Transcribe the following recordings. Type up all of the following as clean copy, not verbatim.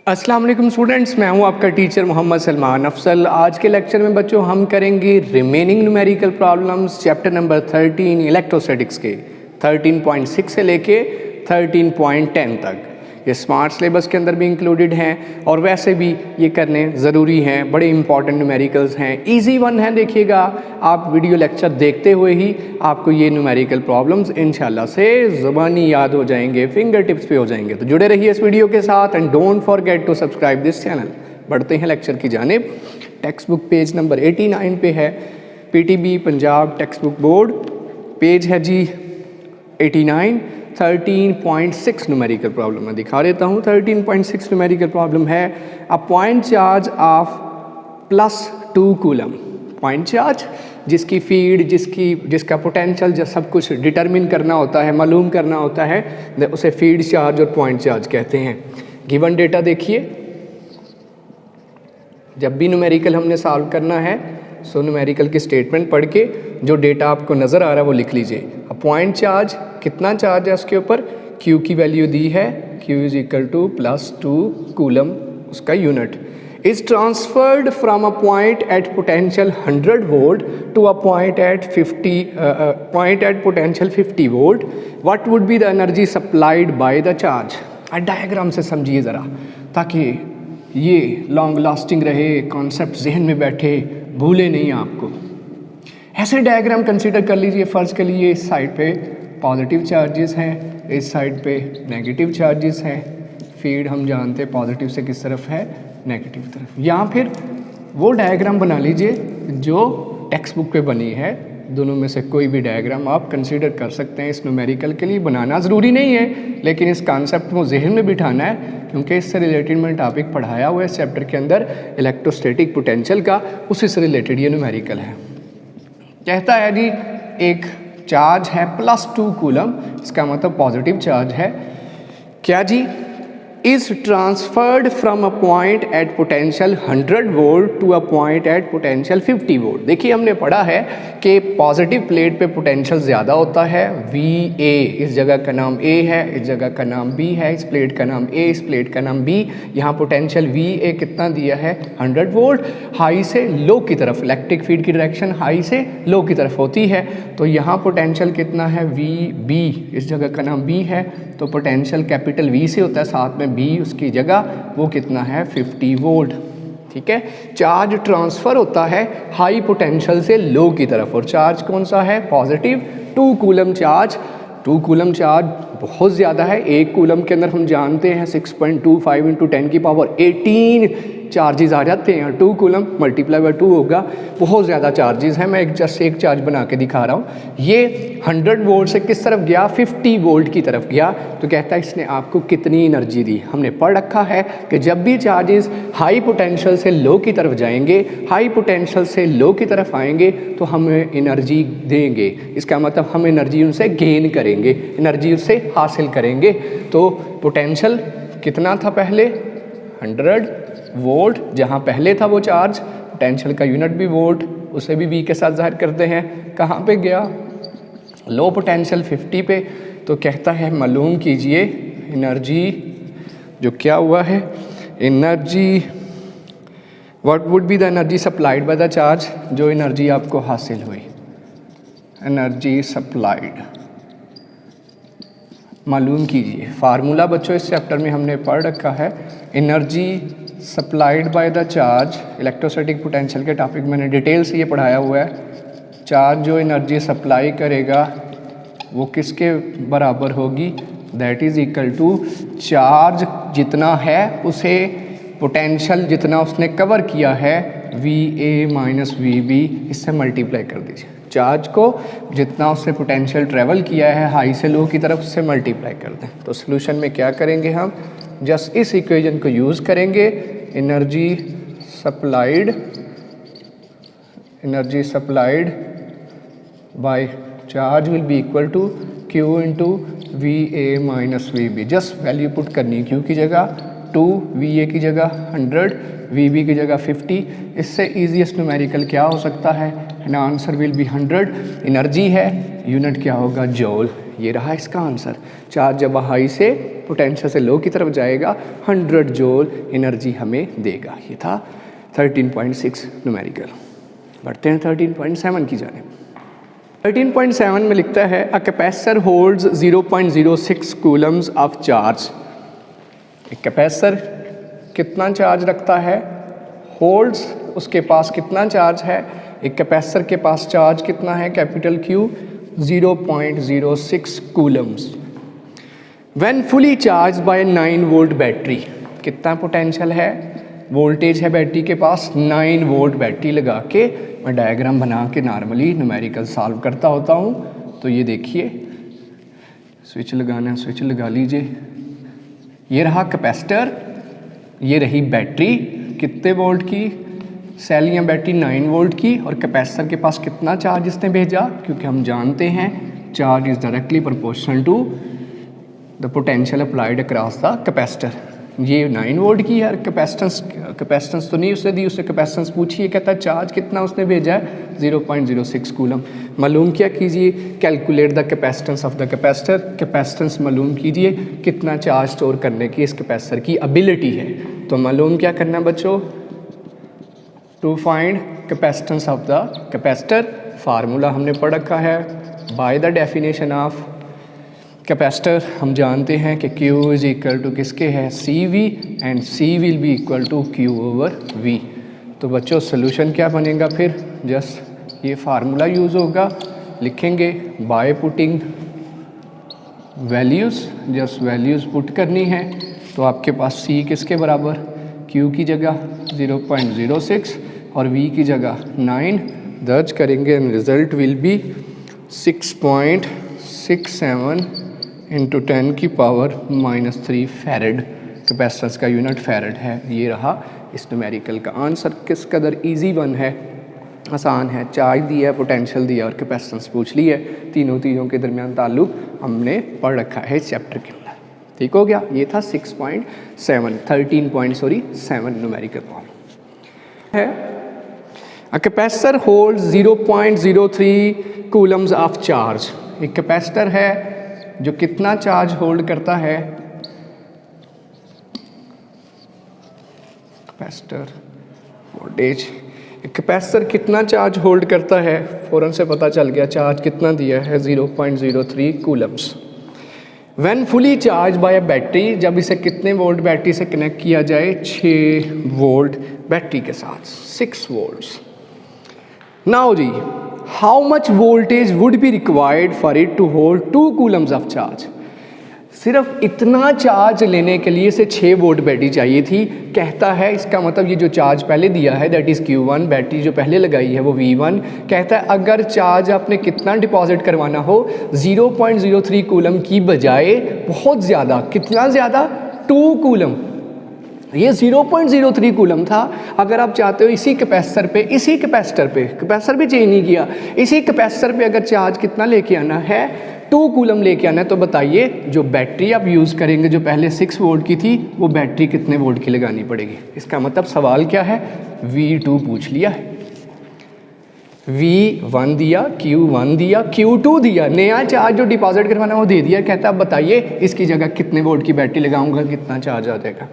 अस्सलाम वालेकुम स्टूडेंट्स, मैं हूं आपका टीचर मोहम्मद सलमान अफसल। आज के लेक्चर में बच्चों हम करेंगे remaining numerical problems chapter number 13 electrostatics के 13.6 से लेके 13.10 तक। ये स्मार्ट सिलेबस के अंदर भी इंक्लूडेड हैं और वैसे भी ये करने ज़रूरी हैं, बड़े इंपॉर्टेंट न्यूमेरिकल्स हैं, इजी वन है। देखिएगा आप वीडियो लेक्चर देखते हुए ही आपको ये न्यूमेरिकल प्रॉब्लम्स इंशाल्लाह से ज़ुबानी याद हो जाएंगे, फिंगर टिप्स पे हो जाएंगे। तो जुड़े रहिए इस वीडियो के साथ and don't forget to subscribe this channel. बढ़ते हैं लेक्चर की जानिब। टेक्स्ट बुक पेज नंबर 89 पे है, PTB Punjab text book board, page है जी 89। 13.6 न्यूमेरिकल प्रॉब्लम मैं दिखा देता हूँ। 13.6 न्यूमेरिकल प्रॉब्लम है a point charge of +2 coulomb. Point charge जिसकी फील्ड, जिसका पोटेंशियल, जो सब कुछ डिटरमिन करना होता है, मालूम करना होता है, उसे फील्ड चार्ज और पॉइंट चार्ज कहते हैं। गिवन डेटा देखिए, जब भी न्यूमेरिकल हमने सॉल्व करना है सो न्यूमेरिकल की स्टेटमेंट पढ़ के जो डेटा आपको नज़र आ रहा है वो लिख लीजिए। अब पॉइंट चार्ज, कितना चार्ज है उसके ऊपर, Q की वैल्यू दी है, Q = +2 कूलम उसका unit, is transferred from a point at potential 100 volt to a point at potential 50 volt. What would be the energy supplied by the charge. Diagram से समझिए ज़रा ताकि ये लॉन्ग लास्टिंग रहे, concept जहन में बैठे, भूले नहीं आपको। ऐसे डायग्राम कंसीडर कर लीजिए। फ़र्ज़ के लिए इस साइड पे पॉजिटिव चार्जेस हैं, इस साइड पे नेगेटिव चार्जेस हैं। फीड हम जानते हैं पॉजिटिव से किस तरफ है, नेगेटिव तरफ। या फिर वो डायग्राम बना लीजिए जो टेक्स्ट बुक पे बनी है। दोनों में से कोई भी डायग्राम आप कंसीडर कर सकते हैं। इस न्यूमेरिकल के लिए बनाना ज़रूरी नहीं है, लेकिन इस कॉन्सेप्ट को जहन में बिठाना है क्योंकि इससे रिलेटेड मैंने टॉपिक पढ़ाया हुआ है इस चैप्टर के अंदर इलेक्ट्रोस्टैटिक पोटेंशियल का, उसी से रिलेटेड ये न्यूमेरिकल है। कहता है जी एक चार्ज है +2 कूलम, इसका मतलब पॉजिटिव चार्ज है। क्या जी, is transferred from a point at potential 100 volt to a point at potential 50 volt. देखिए हमने पढ़ा है कि पॉजिटिव प्लेट पे पोटेंशियल ज़्यादा होता है, VA। इस जगह का नाम A है, इस जगह का नाम B है, इस प्लेट का नाम A, इस प्लेट का नाम B। यहाँ पोटेंशियल VA कितना दिया है, 100 वोल्ट। हाई से लो की तरफ, इलेक्ट्रिक फील्ड की डायरेक्शन हाई से लो की तरफ होती है, तो यहाँ पोटेंशियल कितना है, VB। इस जगह का नाम B है, तो पोटेंशियल कैपिटल V से होता है, साथ में B उसकी जगह, वो कितना है, 50 वोल्ट। ठीक है, चार्ज ट्रांसफ़र होता है हाई पोटेंशियल से लो की तरफ, और चार्ज कौन सा है, positive 2 coulomb charge. 2 coulomb charge बहुत ज़्यादा है। 1 कूलम के अंदर हम जानते हैं 6.25 × 10⁻18 चार्जेस आ जाते हैं। 2 कूलम मल्टीप्लाई बाय 2 होगा, बहुत ज़्यादा चार्जेस हैं। मैं जस्ट एक चार्ज बना के दिखा रहा हूँ। ये 100 वोल्ट से किस तरफ गया, 50 वोल्ट की तरफ गया। तो कहता है इसने आपको कितनी एनर्जी दी। हमने पढ़ रखा है कि जब भी चार्जेस हाई पोटेंशियल से लो की तरफ जाएंगे, हाई पोटेंशियल से लो की तरफ आएंगे तो हमें एनर्जी देंगे। इसका मतलब हम एनर्जी उनसे गेन करेंगे, एनर्जी उससे हासिल करेंगे। तो पोटेंशियल कितना था पहले, 100 वोल्ट, जहाँ पहले था वो चार्ज, पोटेंशियल का यूनिट भी वोल्ट, उसे भी V के साथ जाहिर करते हैं। कहाँ पे गया, लो पोटेंशियल 50 पे। तो कहता है मालूम कीजिए एनर्जी जो क्या हुआ है, energy what would be the energy supplied by the charge. जो एनर्जी आपको हासिल हुई, एनर्जी सप्लाइड मालूम कीजिए। फार्मूला बच्चों इस चैप्टर में हमने पढ़ रखा है, energy supplied by the charge. Electrostatic potential के टॉपिक मैंने डिटेल से ये पढ़ाया हुआ है। चार्ज जो एनर्जी सप्लाई करेगा वो किसके बराबर होगी, that is equal to charge जितना है उसे पोटेंशियल जितना उसने कवर किया है, VA - VB, इससे मल्टीप्लाई कर दीजिए। चार्ज को जितना उससे पोटेंशियल ट्रेवल किया है हाई से लो की तरफ, उससे मल्टीप्लाई कर दें। तो सोल्यूशन में क्या करेंगे हम, जस्ट इस इक्वेशन को यूज़ करेंगे। Energy supplied by charge will be equal to Q × VA - VB। Just value put करनी है, Q की जगह 2, VA की जगह 100, VB की जगह 50। इससे ईजीएस्ट न्यूमेरिकल क्या हो सकता है, and answer will be 100। Energy है, यूनिट क्या होगा, जॉल। ये रहा इसका आंसर। चार्ज जब हाई से पोटेंशियल से लो की तरफ जाएगा, 100 जूल एनर्जी हमें देगा। ये था 13.6 न्यूमेरिकल। बढ़ते हैं 13.7 की जाने। 13.7 में लिखता है a capacitor holds 0.06 Coulomb's of charge. एक कैपेसिटर कितना चार्ज रखता है, होल्ड्स उसके पास कितना चार्ज है, एक कैपेसिटर के पास चार्ज कितना है, capital Q 0.06 Coulomb's. When fully charge by 9 volt battery, कितना पोटेंशियल है, वोल्टेज है बैटरी के पास 9 वोल्ट बैटरी लगा के मैं डायग्राम बना के नॉर्मली न्यूमेरिकल सॉल्व करता होता हूँ। तो ये देखिए, स्विच लगाना है, स्विच लगा लीजिए। ये रहा कैपेसिटर, ये रही बैटरी कितने वोल्ट की, सेल या बैटरी 9 वोल्ट की, और कैपेसिटर के पास कितना चार्ज इसने भेजा, क्योंकि हम जानते हैं charge is directly proportional to the potential applied across the capacitor. ये 9 वोल्ट की है, कैपेसिटेंस तो नहीं उसने दी, उसने कैपेसिटेंस पूछी है, कहता है चार्ज कितना उसने भेजा है 0.06 कूलम। मालूम क्या कीजिए, calculate the capacitance of the capacitor, capacitance मालूम कीजिए कितना चार्ज स्टोर करने की इस कैपेसिटर की एबिलिटी है। तो मालूम क्या करना है बच्चों, to find capacitance of the capacitor, formula हमने पढ़ रखा है by the definition of capacitor. हम जानते हैं कि Q इज इक्वल टू किसके है, CV, and C will be equal to Q over V। तो बच्चों सोल्यूशन क्या बनेगा फिर, जस्ट ये फार्मूला यूज़ होगा, लिखेंगे by putting values, just values put करनी है। तो आपके पास C किसके बराबर, Q की जगह 0.06 और V की जगह 9 दर्ज करेंगे, and result will be 6.67 into 10 की पावर -3 फैरड। कैपेसिटेंस का यूनिट फैरड है। ये रहा इस न्यूमेरिकल का आंसर। किस कदर इजी वन है, आसान है, चार्ज दिया है, पोटेंशियल दिया और कैपेसिटेंस पूछ ली है। तीनों के दरमियान ताल्लुक हमने पढ़ रखा है इस चैप्टर के अंदर। ठीक हो गया। ये था 13.7 न्यूमेरिकल प्रॉब्लम है। A capacitor hold 0.03 Coulomb's of charge. एक कैपेसिटर है जो कितना चार्ज होल्ड करता है, कैपेसिटर वोल्टेज, कैपेसिटर कितना चार्ज होल्ड करता है, फ़ौरन से पता चल गया चार्ज कितना दिया है 0.03 Coulomb's. When fully charge by battery, जब इसे कितने वोल्ट बैटरी से कनेक्ट किया जाए, 6 वोल्ट बैटरी के साथ, 6 वोल्ट्स। नाउ जी, how much voltage would be required for it to hold 2 coulombs of charge. सिर्फ इतना चार्ज लेने के लिए इसे 6 वोल्ट बैटरी चाहिए थी। कहता है इसका मतलब ये जो चार्ज पहले दिया है दैट इज़ Q1, बैटरी जो पहले लगाई है वो V1, कहता है अगर चार्ज आपने कितना डिपॉजिट करवाना हो 0.03 कूलम की बजाय बहुत ज़्यादा, कितना ज़्यादा, 2 कूलम। ये 0.03 कूलम था। अगर आप चाहते हो इसी कैपेसिटर पे कैपेसिटर भी चेंज नहीं किया, इसी कैपेसिटर पे अगर चार्ज कितना लेके आना है, 2 कूलम लेके आना है, तो बताइए जो बैटरी आप यूज़ करेंगे जो पहले 6 वोल्ट की थी, वो बैटरी कितने वोल्ट की लगानी पड़ेगी। इसका मतलब सवाल क्या है, V2 पूछ लिया है। V1 दिया, Q1 दिया, Q2 दिया, नया चार्ज जो डिपॉजिट करवाना वो दे दिया। कहता है बताइए इसकी जगह कितने वोल्ट की बैटरी लगाऊंगा, कितना चार्ज आ जाएगा।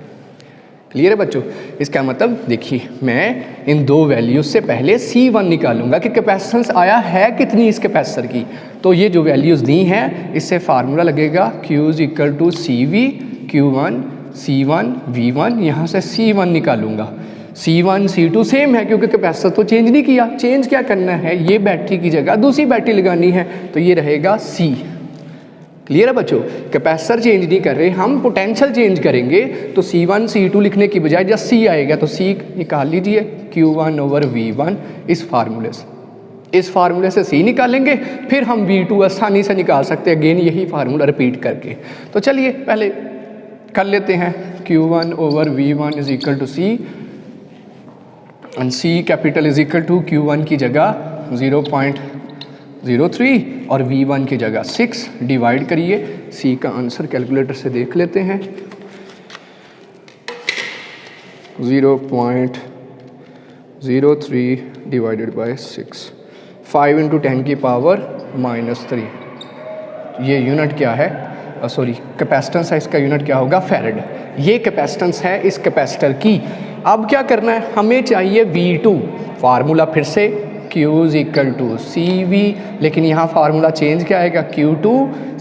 क्लियर है बच्चों। इसका मतलब देखिए, मैं इन 2 वैल्यूज से पहले C1 निकालूंगा कि कैपेसिटेंस आया है कितनी इस कैपेसिटर की। तो ये जो वैल्यूज़ दी हैं इससे फार्मूला लगेगा Q is equal to CV, Q1 C1 V1, यहाँ से C1 निकालूंगा। C1 C2 सेम है क्योंकि कैपेसिटर तो चेंज नहीं किया। चेंज क्या करना है, ये बैटरी की जगह दूसरी बैटरी लगानी है, तो ये रहेगा C। क्लियर है बच्चों। कैपेसिटर चेंज नहीं कर रहे, हम पोटेंशियल चेंज करेंगे। तो C1 C2 लिखने की बजाय जब C आएगा तो C निकाल लीजिए, Q1 ओवर V1 इस फार्मूले से। इस फार्मूले से C निकालेंगे, फिर हम V2 आसानी से निकाल सकते हैं, अगेन यही फार्मूला रिपीट करके। तो चलिए पहले कर लेते हैं। Q1 over V1 is equal to C, and C capital is equal to Q1 की जगह 0.03 और V1 की जगह 6, डिवाइड करिए। C का आंसर कैलकुलेटर से देख लेते हैं, 0.03 डिवाइडेड बाय 6, 5 इंटू 10 की पावर -3। ये यूनिट क्या है, सॉरी कैपेसिटेंस है, इसका यूनिट क्या होगा, फैरेड। ये कैपेसिटेंस है इस कैपेसिटर की। अब क्या करना है, हमें चाहिए V2, फार्मूला फिर से Q is equal to CV, लेकिन यहाँ फार्मूला चेंज क्या आएगा, Q2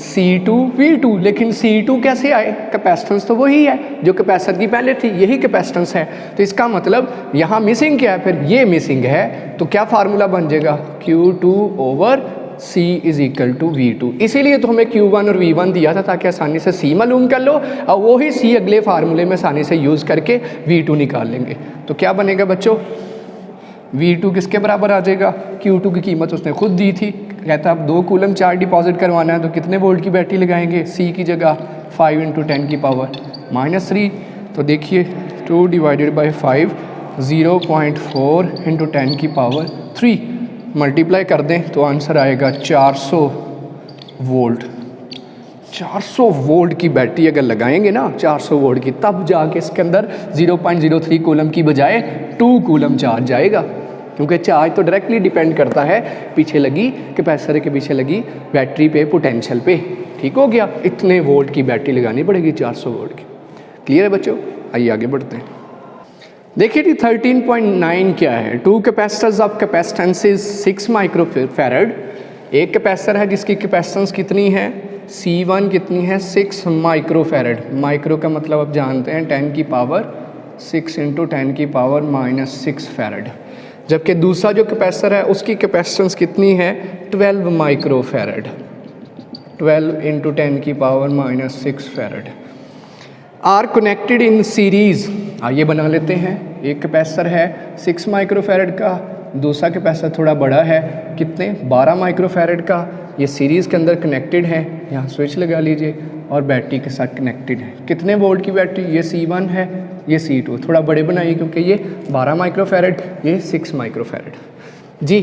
C2 V2, लेकिन C2 कैसे आए, कैपेसिटेंस तो वही है जो कैपेसिटर की पहले थी, यही कैपेसिटेंस है। तो इसका मतलब यहाँ मिसिंग क्या है, फिर ये मिसिंग है, तो क्या फार्मूला बन जाएगा, Q2 over C is equal to V2। इसीलिए तो हमें Q1 और V1 दिया था ताकि आसानी से C मालूम कर लो और वही C अगले फार्मूले में आसानी से यूज़ करके V2 निकाल लेंगे। तो क्या बनेगा बच्चों, V2 किसके बराबर आ जाएगा, Q2 की कीमत उसने खुद दी थी, कहता अब 2 कूलम चार्ज डिपॉजिट करवाना है तो कितने वोल्ट की बैटरी लगाएंगे, C की जगह 5 × 10 की पावर -3। तो देखिए 2 डिवाइडेड बाई 5 0.4 × 10 की पावर 3 मल्टीप्लाई कर दें तो आंसर आएगा 400 वोल्ट। 400 वोल्ट की बैटरी अगर लगाएंगे ना 400 वोल्ट की, तब जाके इसके अंदर 0.03 कूलम की बजाय 2 कूलम चार्ज जाएगा, क्योंकि चार्ज तो डायरेक्टली डिपेंड करता है पीछे लगी कैपेसिटर के पीछे लगी बैटरी पे, पोटेंशियल पे। ठीक हो गया, इतने वोल्ट की बैटरी लगानी पड़ेगी 400 वोल्ट की। क्लियर है बच्चों, आइए आगे बढ़ते हैं। देखिए जी 13.9 क्या है, 2 कैपेसिटर्स ऑफ कैपेसिटेंसेस 6 माइक्रोफैरड। एक कैपेसिटर है जिसकी कैपेसिटेंस कितनी है, C1 कितनी है, 6 माइक्रोफैरड। माइक्रो का मतलब आप जानते हैं 10 की पावर 6 × 10 की पावर -6 फैरड। जबकि दूसरा जो कैपेसिटर है उसकी कैपेसिटेंस कितनी है, 12 माइक्रोफैरड, 12 × 10 की power -6 farad. Are connected in series, आइए बना लेते हैं। एक कैपेसिटर है 6 माइक्रोफैरड का, दूसरा कैपेसिटर थोड़ा बड़ा है, कितने 12 माइक्रोफैरड का, ये सीरीज़ के अंदर कनेक्टेड है। यहाँ स्विच लगा लीजिए और बैटरी के साथ कनेक्टेड है। कितने वोल्ट की बैटरी, ये C1 है, ये C2, थोड़ा बड़े बनाइए क्योंकि ये 12 माइक्रोफैरड, ये 6 माइक्रोफैरड जी।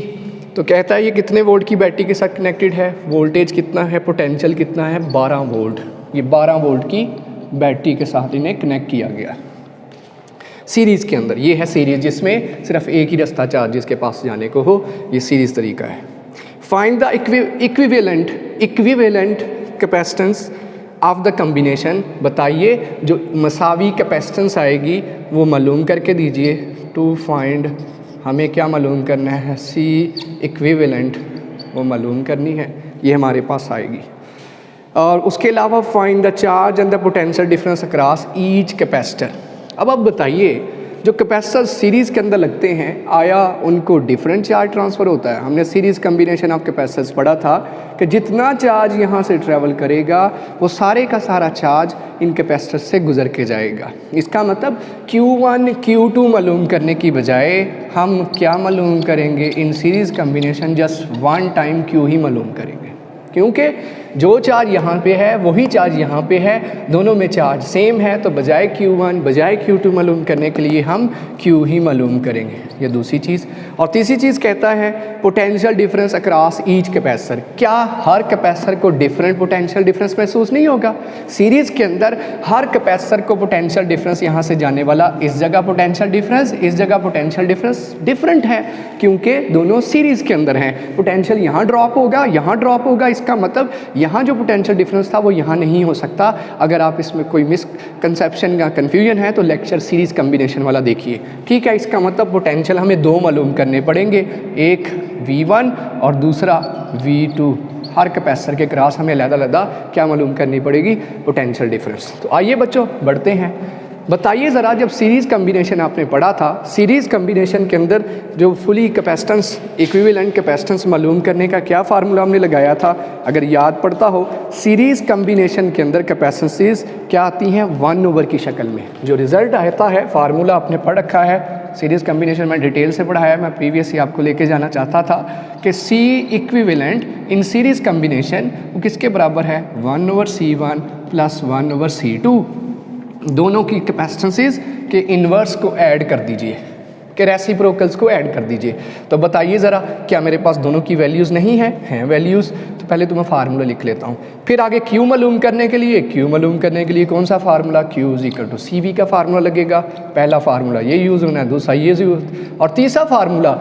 तो कहता है ये कितने वोल्ट की बैटरी के साथ कनेक्टेड है, वोल्टेज कितना है, पोटेंशियल कितना है, 12 वोल्ट। ये 12 वोल्ट की बैटरी के साथ इन्हें कनेक्ट किया गया सीरीज़ के अंदर। ये है सीरीज़ जिसमें सिर्फ एक ही रास्ता चार्जेस के पास जाने को हो, ये सीरीज़ तरीका है। Find the equivalent capacitance of the combination, बताइए जो मसावी कैपेसिटेंस आएगी वो मालूम करके दीजिए। टू फाइंड, हमें क्या मालूम करना है, C इक्विवेलेंट वो मालूम करनी है, ये हमारे पास आएगी। और उसके अलावा find the charge and the potential difference across each capacitor. अब आप बताइए जो कैपेसिटर सीरीज़ के अंदर लगते हैं आया उनको डिफरेंट चार्ज ट्रांसफ़र होता है। हमने सीरीज़ कम्बिनेशन ऑफ कैपेसिटर्स पढ़ा था कि जितना चार्ज यहाँ से ट्रैवल करेगा वो सारे का सारा चार्ज इन कैपेसिटर से गुजर के जाएगा। इसका मतलब Q1 Q2 मालूम करने की बजाय हम क्या मालूम करेंगे, in series combination just one time Q ही मालूम करेंगे, क्योंकि जो चार्ज यहाँ पे है वही चार्ज यहाँ पे है, दोनों में चार्ज सेम है। तो बजाय Q1 बजाय Q2 मालूम करने के लिए हम Q ही मालूम करेंगे, ये दूसरी चीज़। और तीसरी चीज़ कहता है potential difference across each capacitor. क्या हर कैपेसिटर को डिफरेंट पोटेंशियल डिफरेंस महसूस नहीं होगा? सीरीज़ के अंदर हर कैपेसिटर को पोटेंशियल डिफरेंस यहाँ से जाने वाला, इस जगह पोटेंशियल डिफरेंस, इस जगह पोटेंशियल डिफरेंस डिफरेंट है, क्योंकि दोनों सीरीज़ के अंदर हैं। पोटेंशियल यहाँ ड्रॉप होगा, यहाँ ड्रॉप होगा, इसका मतलब यहाँ जो पोटेंशियल डिफरेंस था वो यहाँ नहीं हो सकता। अगर आप इसमें कोई मिसकंसेप्शन या कन्फ्यूजन है तो लेक्चर सीरीज़ कम्बिनेशन वाला देखिए, ठीक है। इसका मतलब पोटेंशियल हमें दो मालूम करने पड़ेंगे, एक V1 और दूसरा V2। हर कैपेसिटर के क्रॉस हमें अलग-अलग क्या मालूम करनी पड़ेगी, पोटेंशियल डिफरेंस। तो आइए बच्चों बढ़ते हैं, बताइए ज़रा जब सीरीज़ कम्बिनेशन आपने पढ़ा था, सीरीज़ कम्बिनेशन के अंदर जो फुली कैपेसिटेंस इक्विवेलेंट कैपेसिटेंस मालूम करने का क्या फार्मूला हमने लगाया था? अगर याद पड़ता हो, सीरीज़ कम्बिनेशन के अंदर कैपेसिटेंसेस क्या आती हैं, 1/, की शक्ल में। जो रिज़ल्ट आता है फार्मूला आपने पढ़ रखा है, सीरीज़ कम्बिनेशन में डिटेल से पढ़ाया है, मैं प्रीवियस ही आपको लेके जाना चाहता था कि C इक्विवेलेंट इन सीरीज़ कम्बिनेशन वो किसके बराबर है, 1/C1 + 1/C2। दोनों की कैपेसिटेंसेस के इन्वर्स को ऐड कर दीजिए, के रेसिप्रोकल्स को ऐड कर दीजिए। तो बताइए ज़रा, क्या मेरे पास दोनों की वैल्यूज़ नहीं है? हैं वैल्यूज़। तो पहले तो मैं फार्मूला लिख लेता हूँ, फिर आगे Q मालूम करने के लिए कौन सा फार्मूला, Q = CV का फार्मूला लगेगा। पहला फार्मूला ये यूज़ होना है, दूसरा ये यूज़, और तीसरा फार्मूला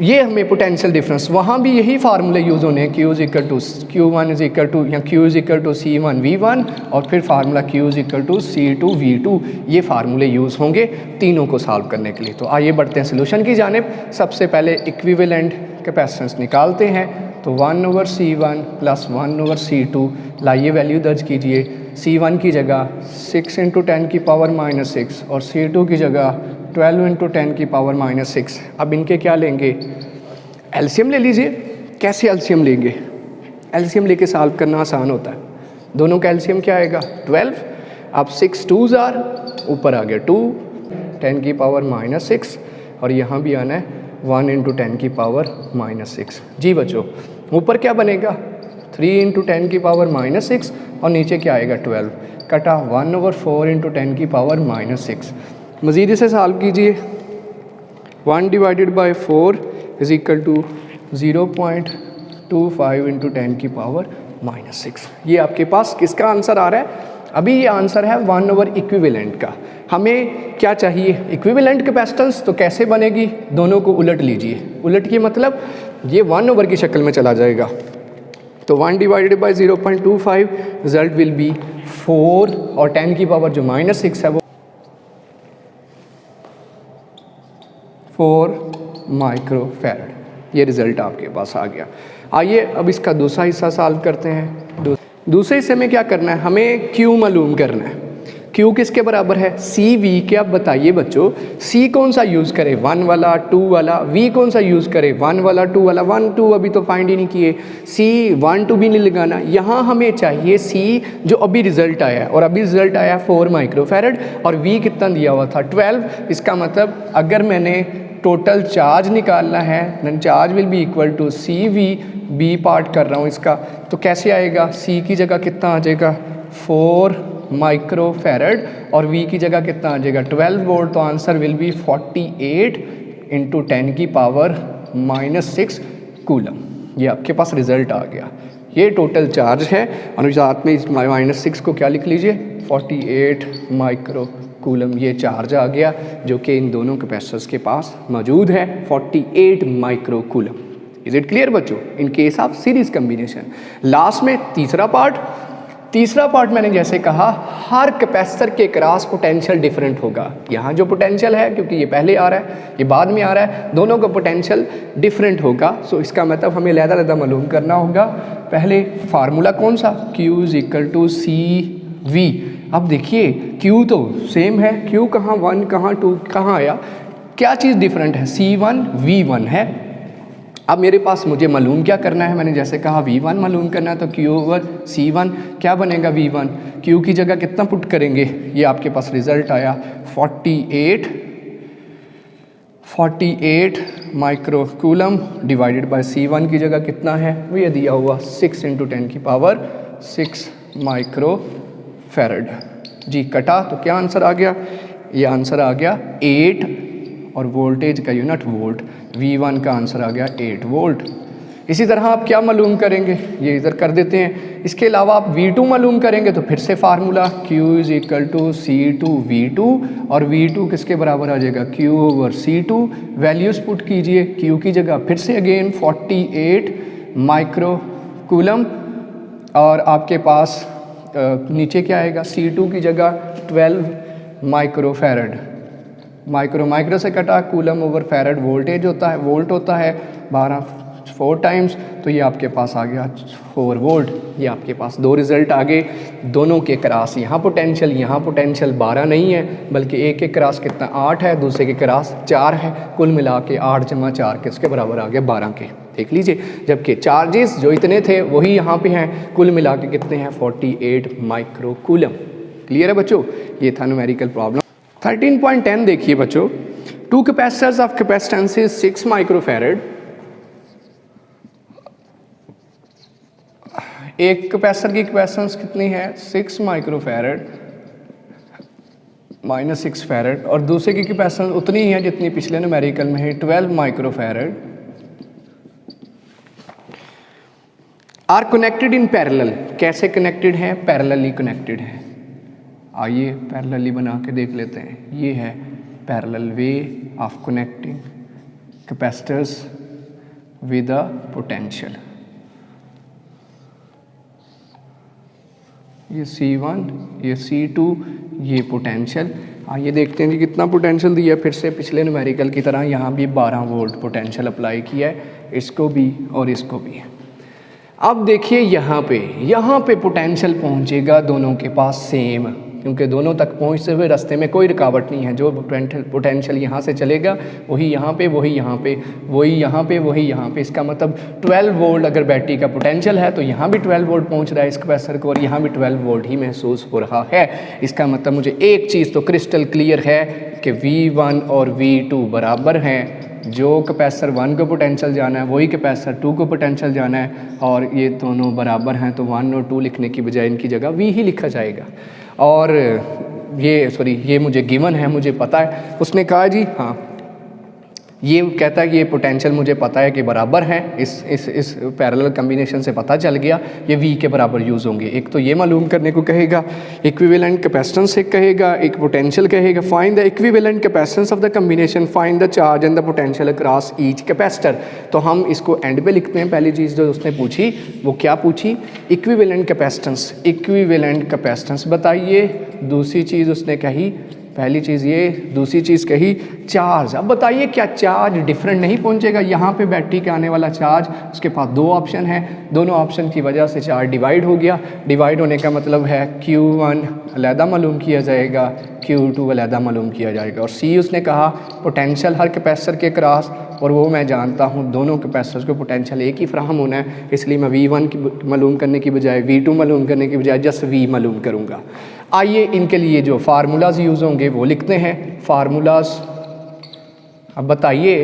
ये हमें पोटेंशियल डिफरेंस, वहाँ भी यही फार्मूले यूज़ होने हैं, Q is equal to Q1 is equal to या Q is equal to C1V1 और फिर formula Q is equal to C2V2, ये फार्मूले यूज़ होंगे तीनों को सॉल्व करने के लिए। तो आइए बढ़ते हैं सोल्यूशन की जानिब। सबसे पहले इक्विवेलेंट कैपेसिटेंस निकालते हैं, तो 1/C1 प्लस 1/C2, लाइए वैल्यू दर्ज कीजिए। C1 की जगह 6 × 10 की पावर -6 और C2 की जगह 12 × 10 की पावर -6। अब इनके क्या लेंगे, एलसीएम ले लीजिए। कैसे एलसीएम लेंगे, एलसीएम लेके सॉल्व करना आसान होता है। दोनों का एलसीएम क्या आएगा 12। अब 6 2s आर, ऊपर आ गया 2, 10 की पावर -6 और यहाँ भी आना है 1 × 10 की पावर -6। जी बच्चों, ऊपर क्या बनेगा 3 × 10 की पावर -6 और नीचे क्या आएगा 12, कटा 1/4 × 10 की पावर -6। मज़ीद इसे सॉल्व कीजिए। 1 / 4 इज इक्वल टू 0.25 × 10 की पावर -6। ये आपके पास किसका आंसर आ रहा है, अभी ये आंसर है 1/इक्विवेलेंट का। हमें क्या चाहिए, इक्विवेलेंट कैपेसिटेंस। तो कैसे बनेगी, दोनों को उलट लीजिए। उलट के मतलब ये 1/, की शक्ल में चला जाएगा। तो 1 / 0.25 रिजल्ट विल बी 4 और 10 की पावर जो -6 है वो 4 माइक्रोफैरड। ये रिज़ल्ट आपके पास आ गया। आइए अब इसका दूसरा हिस्सा सॉल्व करते हैं। दूसरे हिस्से में क्या करना है, हमें Q मालूम करना है। Q किसके बराबर है, CV के। अब बताइए बच्चों, C कौन सा यूज़ करे, 1 वाला 2 वाला, V कौन सा यूज़ करे 1 वाला 2 वाला। 1 2 अभी तो फाइंड ही नहीं किए, C 1 2 भी नहीं लगाना। यहाँ हमें चाहिए C जो अभी रिज़ल्ट आया है, और अभी रिज़ल्ट आया 4 माइक्रोफैरड और V कितना दिया हुआ था 12। इसका मतलब अगर मैंने टोटल चार्ज निकालना है, then charge will be equal to CV। B part कर रहा हूँ इसका, तो कैसे आएगा, C की जगह कितना आ जाएगा 4 माइक्रोफैरड और V की जगह कितना आ जाएगा 12 वोल्ट। तो आंसर विल बी 48 × 10 की पावर -6 कूलम। ये आपके पास रिजल्ट आ गया। ये टोटल चार्ज है और साथ में इस -6 को क्या लिख लीजिए 48 माइक्रो कूलम। ये चार्ज आ गया जो कि इन दोनों कैपेसिटर्स के पास मौजूद है, 48 micro coulomb. Is it clear बच्चों, in case of series combination. Last में तीसरा पार्ट मैंने जैसे कहा, हर कैपेसिटर के क्रॉस पोटेंशियल डिफरेंट होगा। यहाँ जो पोटेंशियल है, क्योंकि ये पहले आ रहा है ये बाद में आ रहा है, दोनों का पोटेंशियल डिफरेंट होगा। सो इसका मतलब हमें लहदा मालूम करना होगा। पहले फार्मूला कौन सा, Q is equal to CV। अब देखिए Q तो सेम है, Q कहाँ 1 कहाँ 2 कहाँ आया, क्या चीज़ डिफरेंट है, C1 V1 है। अब मेरे पास मुझे मालूम क्या करना है, मैंने जैसे कहा V1 मालूम करना है, तो Q/C1 क्या बनेगा V1, Q की जगह कितना पुट करेंगे, ये आपके पास रिजल्ट आया 48 micro coulomb divided by C1 की जगह कितना है, वो ये दिया हुआ 6 × 10 की पावर 6 माइक्रो फैरड। जी कटा, तो क्या आंसर आ गया, ये आंसर आ गया 8 और वोल्टेज का यूनिट वोल्ट, V1 का आंसर आ गया 8 वोल्ट। इसी तरह आप क्या मालूम करेंगे, ये इधर कर देते हैं। इसके अलावा आप V2 मालूम करेंगे, तो फिर से formula Q is equal to C2V2 और V2 किसके बराबर आ जाएगा Q/C2। वैल्यूज़ पुट कीजिए, Q की जगह फिर से अगेन 48 माइक्रो कूलम और आपके पास नीचे क्या आएगा, C2 की जगह 12 माइक्रो फैरड। माइक्रो से कटा, कूलम ओवर फैरड वोल्टेज होता है, वोल्ट होता है 4 टाइम्स, तो ये आपके पास आ गया 4 वोल्ट। ये आपके पास दो रिज़ल्ट आ गए, दोनों के क्रॉस यहाँ पोटेंशियल 12 नहीं है, बल्कि एक के क्रॉस कितना 8 है, दूसरे के क्रॉस 4 है। कुल मिला के 8 × 4 किसके बराबर आ गया 12 के, देख लीजिए। जबकि चार्जेस जो इतने थे वही यहाँ पे हैं, कुल मिला के कितने हैं 48 माइक्रो कूलम। क्लियर है बच्चों, ये था न्यूमेरिकल प्रॉब्लम। 13.10 देखिए बच्चों, 2 कैपेसिटर्स ऑफ कैपेसिटेंस 6 माइक्रोफैरड। एक कैपेसिटर की कैपेसिटेंस कितनी है 6 माइक्रोफैरड -6 फैरड, और दूसरे की कैपेसिटेंस उतनी ही है जितनी पिछले न्यूमेरिकल में है 12 microfarad. Are connected in parallel, कैसे कनेक्टेड हैं, पैरेलली कनेक्टेड हैं। आइए पैरेलली बना के देख लेते हैं। ये है parallel way of connecting capacitors with a potential. ये C1, ये C2, ये पोटेंशियल। आइए देखते हैं कि कितना पोटेंशियल दिया। फिर से पिछले न्यूमेरिकल की तरह यहाँ भी 12 वोल्ट पोटेंशियल अप्लाई किया है, इसको भी और इसको भी। अब देखिए यहाँ पे पोटेंशियल पहुँचेगा दोनों के पास सेम, क्योंकि दोनों तक पहुँचते हुए रास्ते में कोई रुकावट नहीं है। जो पोटेंशियल यहाँ से चलेगा वही यहाँ पे, वही यहाँ पे, वही यहाँ पे, वही यहाँ पे। इसका मतलब 12 वोल्ट अगर बैटरी का पोटेंशियल है तो यहाँ भी 12 वोल्ट पहुँच रहा है इस कैपेसिटर को, और यहाँ भी 12 वोल्ट ही महसूस हो रहा है। इसका मतलब मुझे एक चीज़ तो क्रिस्टल क्लियर है कि V1 और V2 बराबर हैं। जो कैपेसिटर 1 को पोटेंशियल जाना है वही कैपेसिटर 2 को पोटेंशियल जाना है, और ये दोनों बराबर हैं। तो 1 और 2 लिखने की बजाय इनकी जगह V ही लिखा जाएगा। और ये मुझे गिवन है, मुझे पता है। उसने कहा जी हाँ, ये कहता है कि ये पोटेंशियल मुझे पता है कि बराबर है, इस पैरेलल कम्बिनेशन से पता चल गया ये V के बराबर यूज़ होंगे। एक तो ये मालूम करने को कहेगा, इक्विवेलेंट कैपेसिटेंस एक कहेगा, एक पोटेंशियल कहेगा। Find the equivalent capacitance of the combination, find the charge and the potential across each capacitor. तो हम इसको एंड पे लिखते हैं। पहली चीज़ जो उसने पूछी वो क्या पूछी? Equivalent capacitance. इक्विवेलेंट कैपेसिटेंस बताइए। दूसरी चीज़ उसने कही, पहली चीज़ ये, दूसरी चीज़ कही चार्ज। अब बताइए क्या चार्ज डिफरेंट नहीं पहुंचेगा? यहाँ पे बैटरी के आने वाला चार्ज, उसके पास दो ऑप्शन है, दोनों ऑप्शन की वजह से चार्ज डिवाइड हो गया। डिवाइड होने का मतलब है Q1 अलहदा मालूम किया जाएगा, Q2 अलहदा मालूम किया जाएगा। और C उसने कहा पोटेंशियल हर कैपेसिटर के क्रॉस, और वो मैं जानता हूँ दोनों कैपेसिटर्स को पोटेंशियल एक ही फ्राहम होना है, इसलिए मैं V1 की मालूम करने की बजाय V2 मालूम करने की बजाय जस्ट V मालूम करूँगा। आइए इनके लिए जो फार्मूलाज यूज़ होंगे वो लिखते हैं। फार्मूलाज, अब बताइए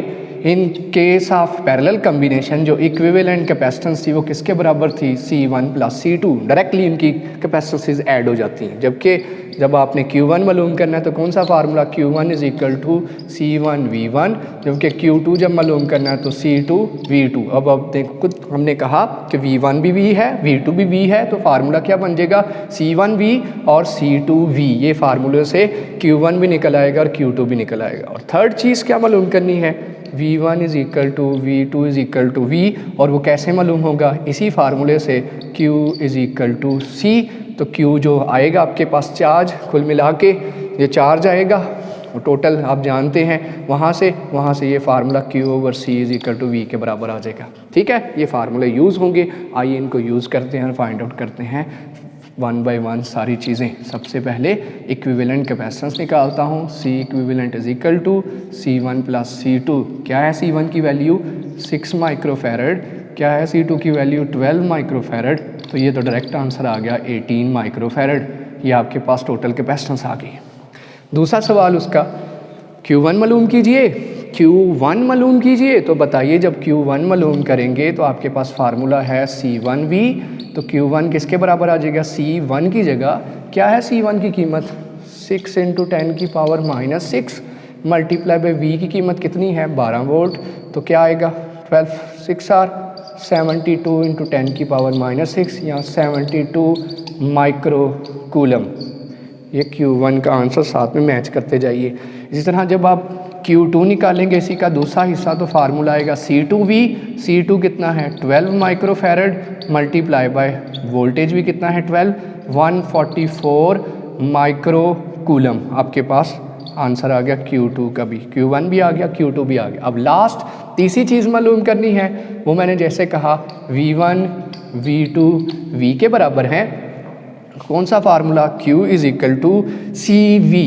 इन केस ऑफ पैरेलल कम्बिनेशन जो इक्विवेलेंट कैपेसिटेंस थी वो किसके बराबर थी? C1 plus C2। डायरेक्टली इनकी कैपेसिटेंसेस ऐड हो जाती हैं। जबकि जब आपने Q1 मालूम करना है तो कौन सा formula? Q1 is equal to C1 V1, जबकि Q2 जब मालूम करना है तो C2 V2। अब देखो खुद हमने कहा कि V1 भी V है, V2 भी V है, तो फार्मूला क्या बन जाएगा? C1 V और C2 V। ये फार्मूले से Q1 भी निकल आएगा और Q2 भी निकल आएगा। और थर्ड चीज़ क्या मालूम करनी है? V1 is equal to V2 is equal to V, और वो कैसे मालूम होगा? इसी फार्मूले से Q is equal to C। तो Q जो आएगा आपके पास चार्ज, कुल मिला के ये चार्ज आएगा टोटल आप जानते हैं, वहाँ से ये formula Q over C is equal to V के बराबर आ जाएगा। ठीक है, ये फार्मूले यूज़ होंगे। आइए इनको यूज़ करते हैं और फाइंड आउट करते हैं वन बाय वन सारी चीज़ें। सबसे पहले इक्विवेलेंट कैपेसिटेंस निकालता हूँ। C equivalent is equal to C1 plus C2। क्या है C1 की वैल्यू? 6 माइक्रोफैरड। क्या है C2 की वैल्यू? 12 माइक्रोफैरड। तो ये तो डायरेक्ट आंसर आ गया 18 माइक्रोफैरड। ये आपके पास टोटल कैपेसिटेंस आ गई। दूसरा सवाल उसका Q1 मालूम कीजिए। Q1 मालूम कीजिए, तो बताइए जब Q1 मालूम करेंगे तो आपके पास फार्मूला है C1V। तो Q1 किसके बराबर आ जाएगा? C1 की जगह क्या है C1 की कीमत? 6 इंटू 10 की power minus 6 multiply by V की कीमत कितनी है? 12 वोल्ट। तो क्या आएगा? 12 6 आर 72 इंटू 10 की पावर माइनस 6 या 72 माइक्रो कूलम। ये Q1 का आंसर साथ में मैच करते जाइए। इसी तरह जब आप Q2 निकालेंगे इसी का दूसरा हिस्सा, तो फार्मूला आएगा C2V। C2 कितना है? 12 माइक्रोफैरड मल्टीप्लाई बाय वोल्टेज भी कितना है? 12 144 माइक्रो कूलम। आपके पास आंसर आ गया Q2 का भी। Q1 भी आ गया, Q2 भी आ गया। अब लास्ट तीसरी चीज़ मालूम करनी है, वो मैंने जैसे कहा V1 V2 V के बराबर है। कौन सा फार्मूला? Q is equal to CV।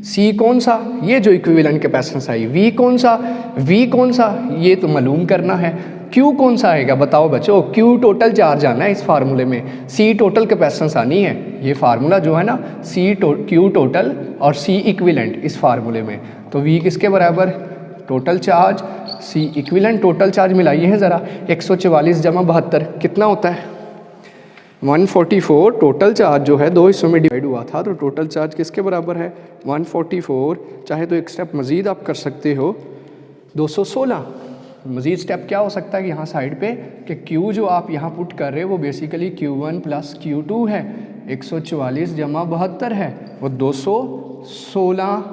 C कौन सा? ये जो इक्विवेलेंट कैपेसिटेंस आई। V कौन सा? V कौन सा? ये तो मालूम करना है। Q कौन सा आएगा? बताओ बच्चों। Q टोटल चार्ज आना है इस फार्मूले में, C टोटल कैपेसिटेंस आनी है। ये फार्मूला जो है ना Q टोटल और C इक्विवेलेंट इस फार्मूले में। तो V किसके बराबर? Total charge C equivalent. Total charge मिलाइए हैं ज़रा। 144 जमा 72 कितना होता है? 144। टोटल चार्ज जो है दो हिस्सों में डिवाइड हुआ था, तो टोटल चार्ज किसके बराबर है? 144। चाहे तो एक स्टेप मज़ीद आप कर सकते हो, 216। मज़ीद स्टेप क्या हो सकता है कि यहाँ साइड पे कि Q जो आप यहाँ पुट कर रहे हो वो बेसिकली Q1 प्लस Q2 है। 144 जमा 72 है, वो 216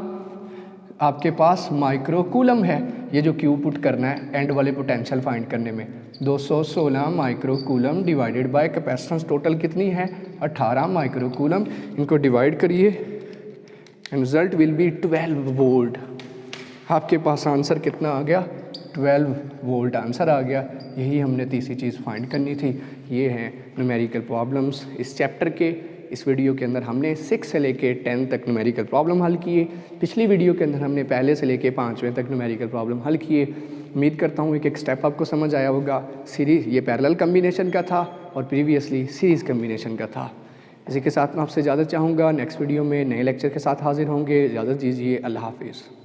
आपके पास माइक्रो कूलम है। ये जो क्यू पुट करना है एंड वाले पोटेंशियल फाइंड करने में, 216 microcoulomb divided by capacitance total कितनी है 18 माइक्रोकूलम, इनको डिवाइड करिए and result will be 12 volt. आपके पास आंसर कितना आ गया 12 वोल्ट आंसर आ गया। यही हमने तीसरी चीज़ फाइंड करनी थी। ये हैं न्यूमेरिकल प्रॉब्लम्स इस चैप्टर के। इस वीडियो के अंदर हमने 6 से लेके 10 तक न्यूमेरिकल प्रॉब्लम हल किए। पिछली वीडियो के अंदर हमने पहले से लेके 5वें तक न्यूमेरिकल प्रॉब्लम हल किए। उम्मीद करता हूँ एक एक स्टेप आपको समझ आया होगा। सीरीज़ ये पैरेलल कम्बिनेशन का था और प्रीवियसली सीरीज़ कम्बिनेशन का था। इसी के साथ मैं आपसे इजाज़त चाहूँगा। नेक्स्ट वीडियो में नए लेक्चर के साथ हाजिर होंगे। इजाज़त दीजिए। अल्लाह हाफिज़।